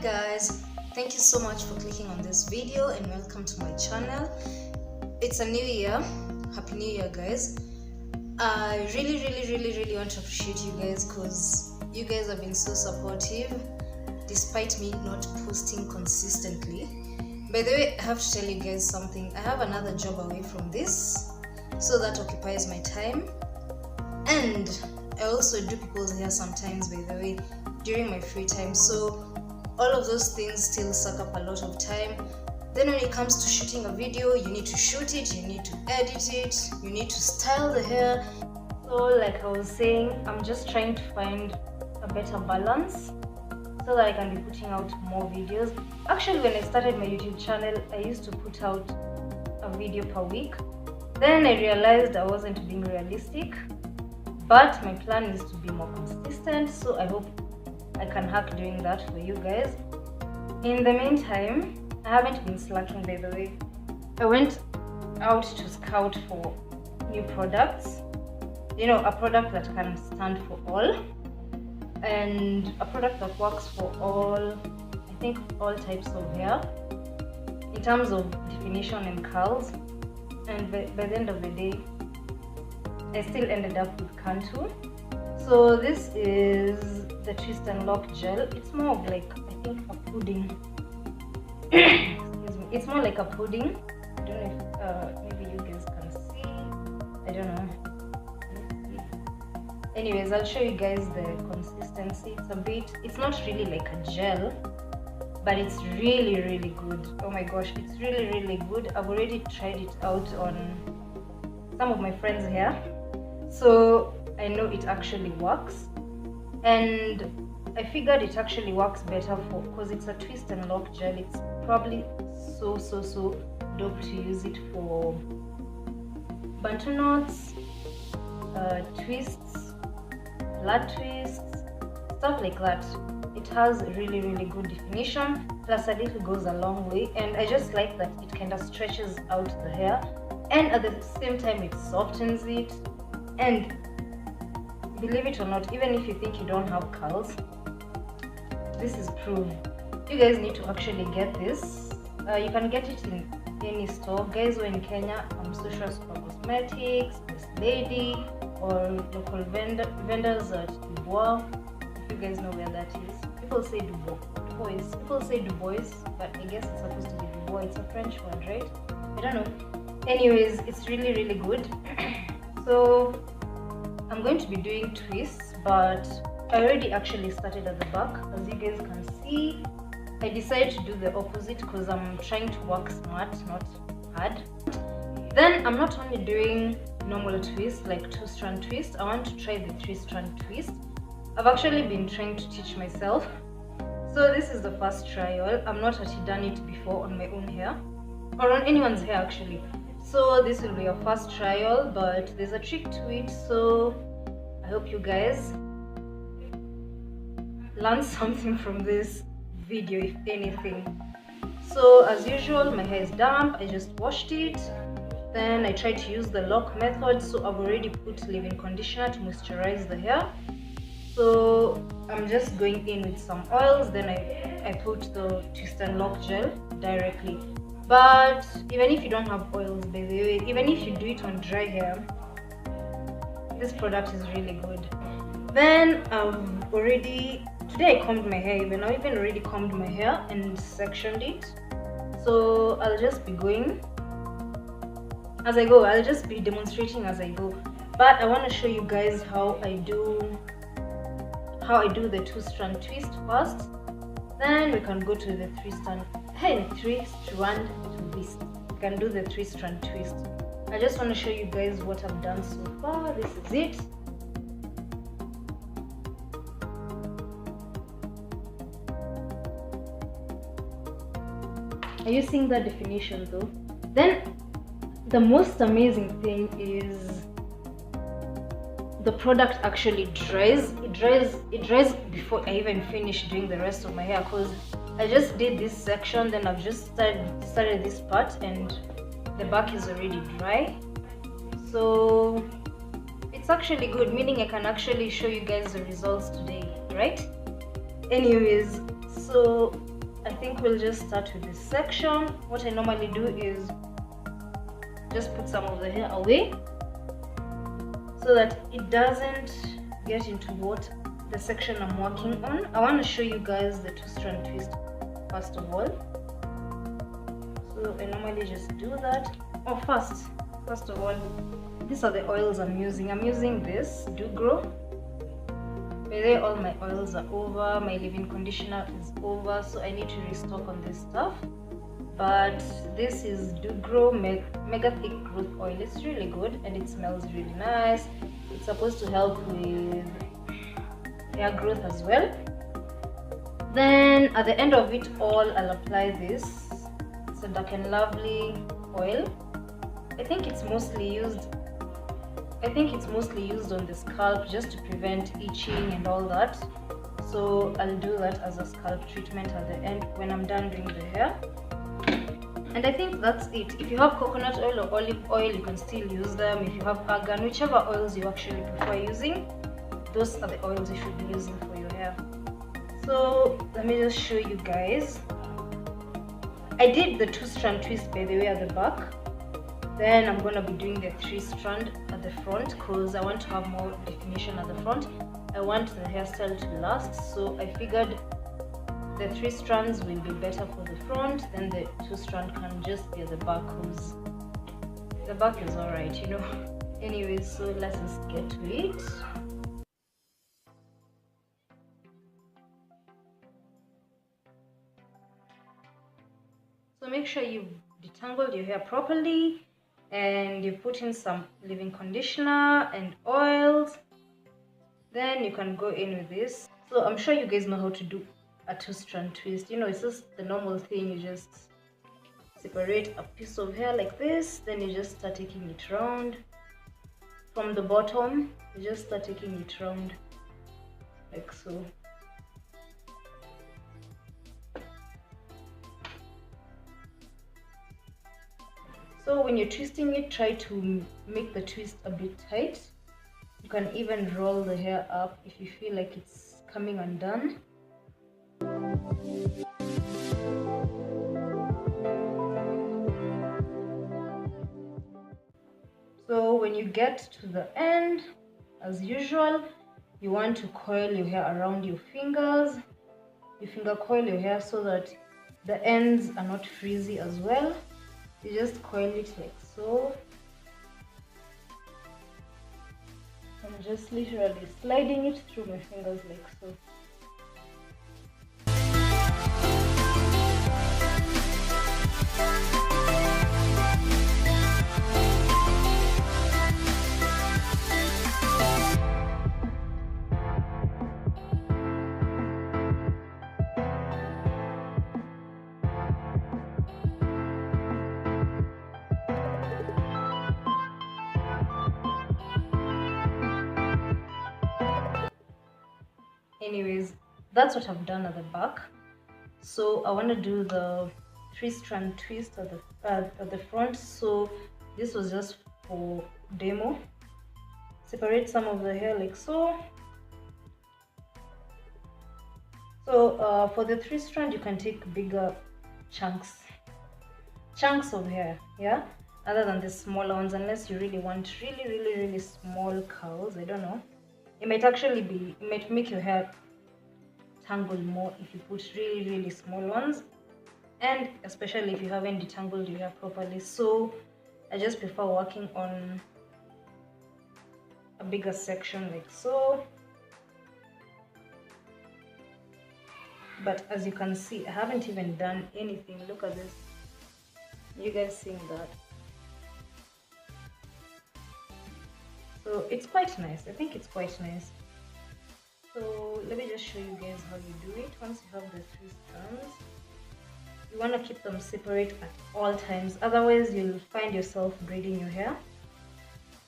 guys, thank you so much for clicking on this video and welcome to my channel. It's a new year. Happy New Year, guys. I really want to appreciate you guys because you guys have been so supportive despite me not posting consistently. By the way, I have to tell you guys something. I have another job away from this, so that occupies my time, and I also do people's hair sometimes, by the way, during my free time. So all of those things still suck up a lot of time. Then when it comes to shooting a video, you need to shoot it, you need to edit it, you need to style the hair. So like I was saying, I'm just trying to find a better balance so that I can be putting out more videos. Actually, when I started my YouTube channel, I used to put out a video per week. Then I realized I wasn't being realistic, but my plan is to be more consistent, so I hope I can hack doing that for you guys. In the meantime, I haven't been slacking, by the way. I went out to scout for new products. You know, a product that can stand for all, and a product that works for all, I think, all types of hair in terms of definition and curls. And by the end of the day, I still ended up with Cantu. So this is the twist and lock gel. It's more of like, I think, a pudding. Excuse me. It's more like a pudding. I don't know if maybe you guys can see. I don't know. Anyways, I'll show you guys the consistency. It's not really like a gel, but it's really good. Oh my gosh, it's really good. I've already tried it out on some of my friends' hair, so I know it actually works. And I figured it actually works better because it's a twist and lock gel. It's probably so dope to use it for bantu knots, twists, flat twists, stuff like that. It has really good definition, plus a little goes a long way, and I just like that it kind of stretches out the hair, and at the same time it softens it. And believe it or not, even if you think you don't have curls, this is proof. You guys need to actually get this. You can get it in any store. Guys, we're in Kenya, Social Super Cosmetics, Miss Lady, or local vendors at Dubois. If you guys know where that is. People say Dubois. People say Dubois, but I guess it's supposed to be Dubois. It's a French word, right? I don't know. Anyways, it's really good. So I'm going to be doing twists, but I already actually started at the back. As you guys can see, I decided to do the opposite because I'm trying to work smart, not hard. Then I'm not only doing normal twist, like 2-strand twist. I want to try the 3-strand twist. I've actually been trying to teach myself, so this is the first trial. I've not actually done it before on my own hair or on anyone's hair actually, so this will be a first trial, but there's a trick to it, so I hope you guys learn something from this video, if anything. So as usual, my hair is damp. I just washed it. Then I tried to use the lock method, so I've already put leave-in conditioner to moisturize the hair. So I'm just going in with some oils, then I put the twist and lock gel directly. But even if you don't have oils, by the way, even if you do it on dry hair, this product is really good. Then today I combed my hair. I've even already combed my hair and sectioned it. So I'll just be going as I go. I'll just be demonstrating as I go, but I want to show you guys how I do the 2-strand twist first. Then we can go to the 3-strand twist. We can do the 3-strand twist. I just want to show you guys what I've done so far. This is it. Are you seeing that definition though? Then the most amazing thing is the product actually dries. It dries before I even finish doing the rest of my hair, because I just did this section, then I've just started this part, and the back is already dry. So it's actually good, meaning I can actually show you guys the results today, right? Anyways, so I think we'll just start with this section. What I normally do is just put some of the hair away so that it doesn't get into what the section I'm working on. I want to show you guys the 2-strand twist first of all. So I normally just do that. Oh, first of all, these are the oils I'm using. I'm using this Do Grow. By the way, all my oils are over, my leave-in conditioner is over, so I need to restock on this stuff. But this is Do Grow Mega Thick Growth Oil. It's really good and it smells really nice. It's supposed to help with hair growth as well. Then at the end of it all, I'll apply this. It's a Dark&Lovely oil. I think it's mostly used on the scalp just to prevent itching and all that. So I'll do that as a scalp treatment at the end when I'm done doing the hair. And I think that's it. If you have coconut oil or olive oil, you can still use them. If you have argan, whichever oils you actually prefer using, those are the oils you should be using for your hair. So let me just show you guys. I did the 2-strand twist by the way at the back. Then I'm going to be doing the 3-strand at the front because I want to have more definition at the front. I want the hairstyle to last, so I figured the 3 strands will be better for the front, then the 2-strand can just be at the back because the back is alright, you know. Anyways, so let's just get to it. So make sure you've detangled your hair properly and you put in some leave-in conditioner and oils. Then you can go in with this. So I'm sure you guys know how to do a 2-strand twist. You know, it's just the normal thing. You just separate a piece of hair like this, then you just start taking it round from the bottom. You just start taking it round like so. So when you're twisting it, try to make the twist a bit tight. You can even roll the hair up if you feel like it's coming undone. So when you get to the end, as usual, you want to coil your hair around your fingers. You finger coil your hair so that the ends are not frizzy as well. You just coil it like so. I'm just literally sliding it through my fingers like so. Anyways, that's what I've done at the back. So I want to do the 3-strand twist at the front. So this was just for demo. Separate some of the hair like so. So for the 3-strand, you can take bigger chunks of hair, yeah, other than the smaller ones, unless you really want really small curls. I don't know. It might make your hair tangle more if you put really small ones, and especially if you haven't detangled your hair properly. So I just prefer working on a bigger section like so. But as you can see, I haven't even done anything. Look at this. You guys seeing that? So it's quite nice. I think it's quite nice. So let me just show you guys how you do it. Once you have the 3 strands, you want to keep them separate at all times, otherwise you'll find yourself braiding your hair.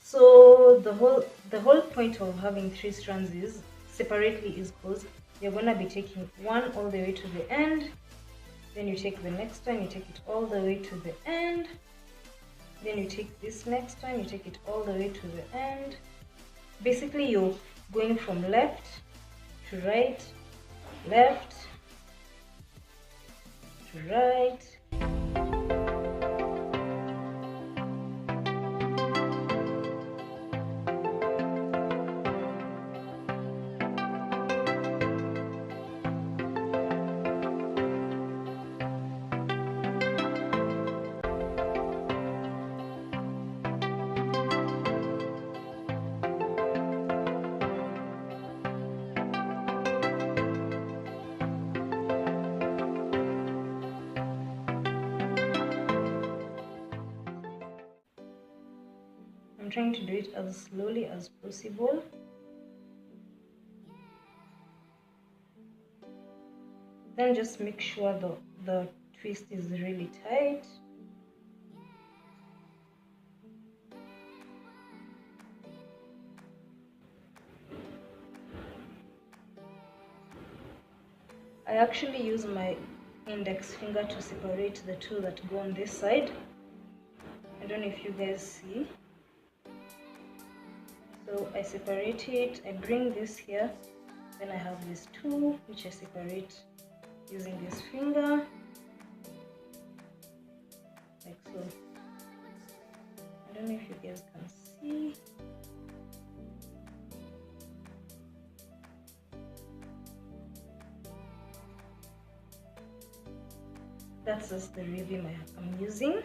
So the whole point of having 3 strands is separately is because you're going to be taking one all the way to the end, then you take the next one, you take it all the way to the end, then you take this next one, you take it all the way to the end. Basically you're going from left to right, left to right. I'm trying to do it as slowly as possible. Then just make sure the twist is really tight. I actually use my index finger to separate the two that go on this side. I don't know if you guys see. So I separate it, I bring this here, then I have these two which I separate using this finger, like so. I don't know if you guys can see. That's just the rhythm I'm using.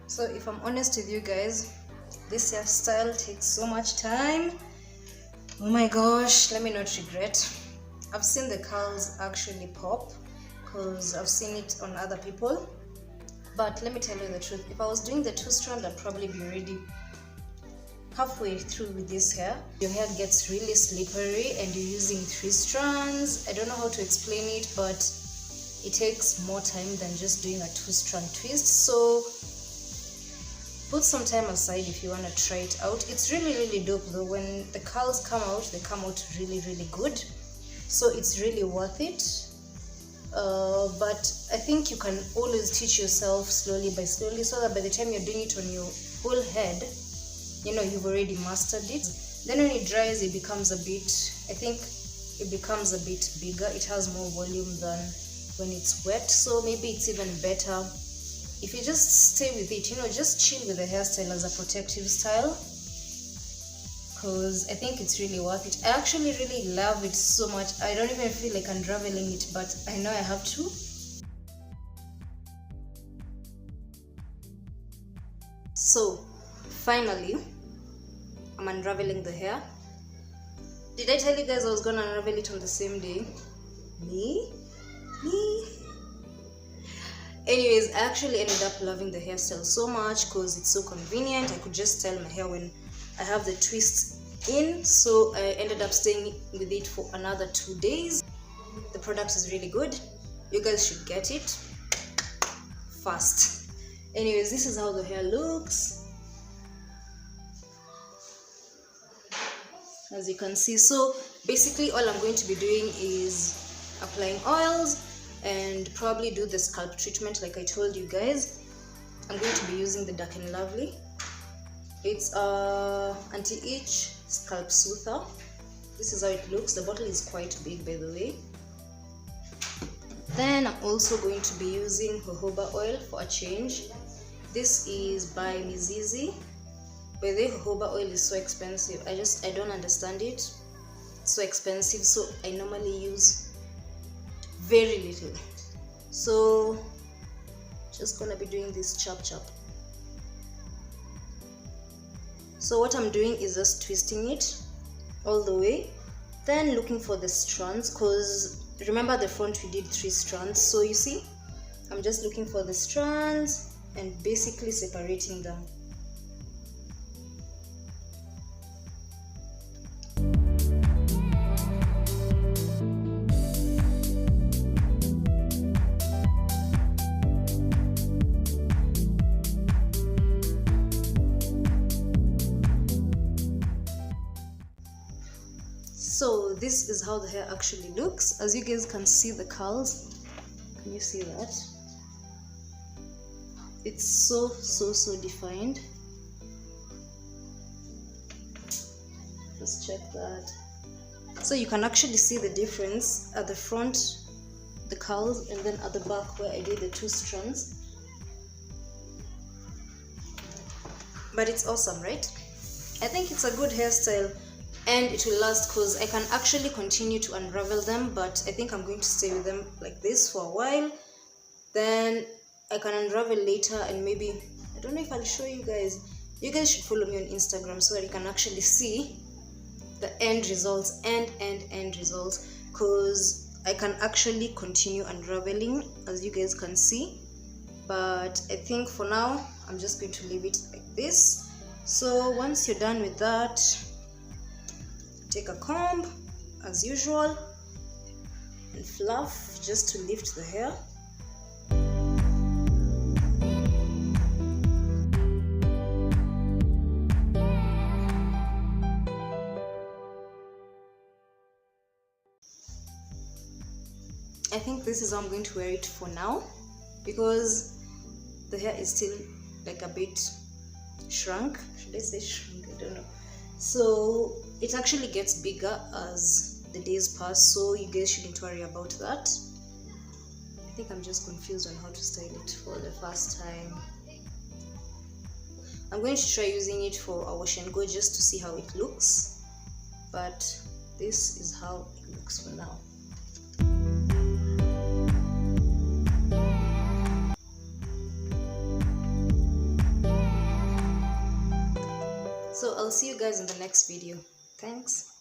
So if I'm honest with you guys, this hairstyle takes so much time. Oh my gosh, let me not regret. I've seen the curls actually pop because I've seen it on other people. But let me tell you the truth, if I was doing the 2-strand, I'd probably be already halfway through with this hair. Your hair gets really slippery and you're using 3 strands. I don't know how to explain it, but it takes more time than just doing a 2-strand twist. So put some time aside if you want to try it out. It's really dope though. When the curls come out, they come out really good, so it's really worth it. But I think you can always teach yourself slowly by slowly, so that by the time you're doing it on your whole head, you know you've already mastered it. Then when it dries, it becomes a bit, I think it becomes a bit bigger. It has more volume than when it's wet, so maybe it's even better if you just stay with it, you know, just chill with the hairstyle as a protective style, because I think it's really worth it. I actually really love it so much. I don't even feel like unraveling it, but I know I have to. So finally, I'm unraveling the hair. Did I tell you guys I was gonna unravel it on the same day? Me. Anyways, I actually ended up loving the hairstyle so much because it's so convenient. I could just style my hair when I have the twist in, so I ended up staying with it for another 2 days. The product is really good. You guys should get it fast. Anyways, this is how the hair looks. as you can see. So basically all I'm going to be doing is applying oils and probably do the scalp treatment like I told you guys. I'm going to be using the Dark&Lovely. It's a anti-itch scalp soother. This is how it looks. The bottle is quite big, by the way. Then I'm also going to be using jojoba oil for a change. This is by Mizizi. By the way, jojoba oil is so expensive. I don't understand it. It's so expensive, so I normally use very little. So just gonna be doing this chop. So what I'm doing is just twisting it all the way, then looking for the strands, because remember the front we did 3 strands. So you see, I'm just looking for the strands and basically separating them. So this is how the hair actually looks. As you guys can see the curls. Can you see that? It's so defined. Just check that. So you can actually see the difference at the front, the curls, and then at the back where I did the 2 strands. But it's awesome, right? I think it's a good hairstyle. And it will last because I can actually continue to unravel them, but I think I'm going to stay with them like this for a while. Then I can unravel later, and maybe, I don't know if I'll show you guys. You guys should follow me on Instagram so that you can actually see the end results, end results, because I can actually continue unraveling, as you guys can see. But I think for now I'm just going to leave it like this. So once you're done with that, take a comb as usual and fluff just to lift the hair. I think this is how I'm going to wear it for now, because the hair is still like a bit shrunk. Should I say shrunk? I don't know. So it actually gets bigger as the days pass, so you guys shouldn't worry about that. I think I'm just confused on how to style it for the first time. I'm going to try using it for a wash and go just to see how it looks, but this is how it looks for now. So I'll see you guys in the next video. Thanks.